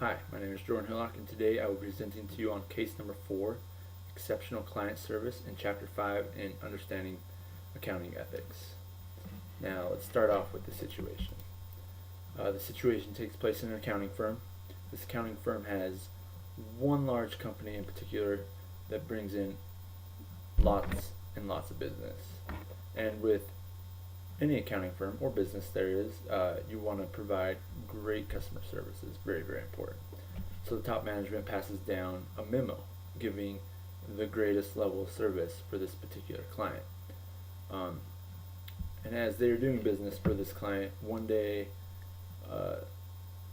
Hi, my name is Jordan Hillock, and today I will be presenting to you on case number 4, Exceptional Client Service, in Chapter 5 in Understanding Accounting Ethics. Now, let's start off with the situation. The situation takes place in an accounting firm. This accounting firm has one large company in particular that brings in lots and lots of business. And with any accounting firm or business there is, you want to provide great customer service. It's very, very important. So the top management passes down a memo giving the greatest level of service for this particular client. And as they're doing business for this client, one day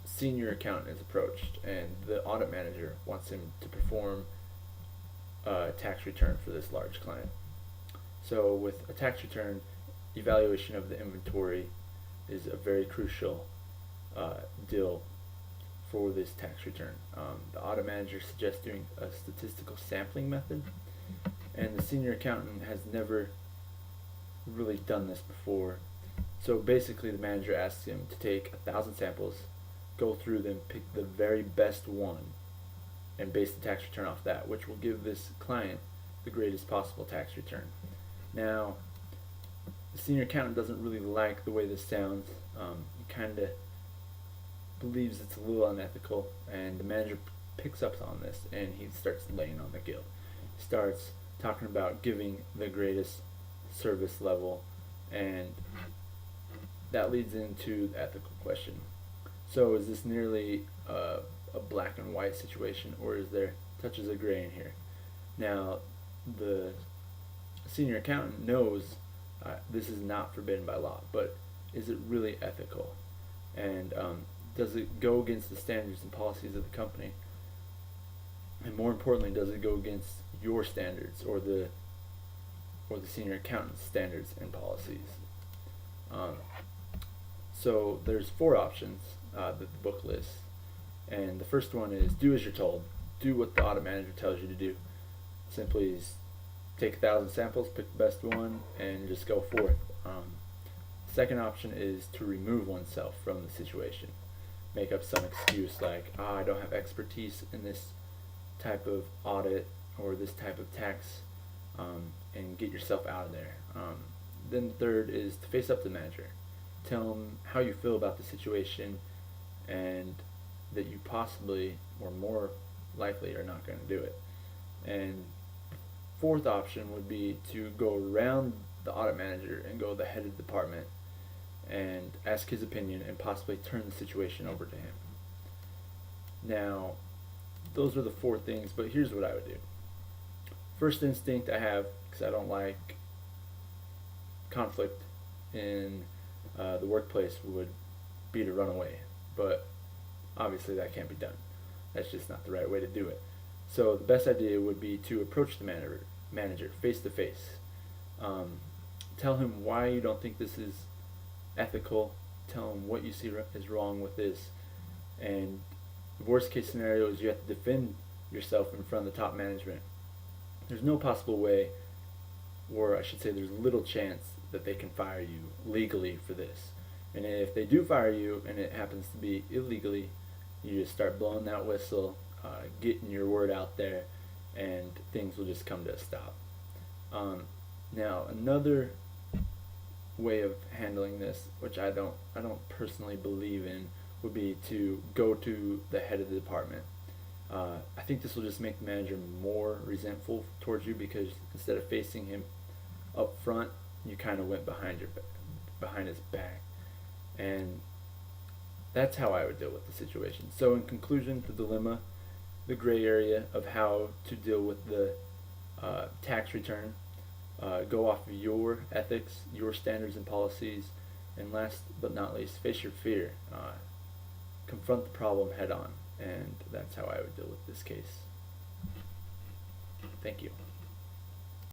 senior accountant is approached and the audit manager wants him to perform a tax return for this large client. So with a tax return, evaluation of the inventory is a very crucial deal for this tax return. The audit manager suggests doing a statistical sampling method, and the senior accountant has never really done this before. So basically the manager asks him to take 1,000 samples, go through them, pick the very best one, and base the tax return off that, which will give this client the greatest possible tax return. Now, the senior accountant doesn't really like the way this sounds. He kind of believes it's a little unethical, and the manager picks up on this and he starts laying on the guilt. He starts talking about giving the greatest service level, and that leads into the ethical question. So is this nearly a black and white situation, or is there touches of gray in here? Now, the senior accountant knows this is not forbidden by law, but is it really ethical? And does it go against the standards and policies of the company? And more importantly, does it go against your standards or the senior accountant's standards and policies? So there's 4 options that the book lists, and the first one is do as you're told. Do what the audit manager tells you to do. Simply take 1,000 samples, pick the best one, and just go forth. Second option is to remove oneself from the situation. Make up some excuse like, I don't have expertise in this type of audit or this type of tax, and get yourself out of there. Then third is to face up to the manager. Tell him how you feel about the situation and that you possibly, or more likely, are not going to do it. And fourth option would be to go around the audit manager and go to the head of the department and ask his opinion and possibly turn the situation over to him. Now, those are the 4 things, but here's what I would do. First instinct I have, because I don't like conflict in the workplace, would be to run away, but obviously that can't be done. That's just not the right way to do it. So the best idea would be to approach the manager face to face. Tell him why you don't think this is ethical. Tell him what you see is wrong with this. And the worst case scenario is you have to defend yourself in front of the top management. There's no possible way, or I should say there's little chance that they can fire you legally for this. And if they do fire you and it happens to be illegally, you just start blowing that whistle, getting your word out there, and things will just come to a stop. Now, another way of handling this, which I don't personally believe in, would be to go to the head of the department. I think this will just make the manager more resentful towards you, because instead of facing him up front, you kind of went behind his back, and that's how I would deal with the situation. So in conclusion, the dilemma, the gray area of how to deal with the tax return, go off of your ethics, your standards and policies, and last but not least, face your fear. Confront the problem head on, and that's how I would deal with this case. Thank you.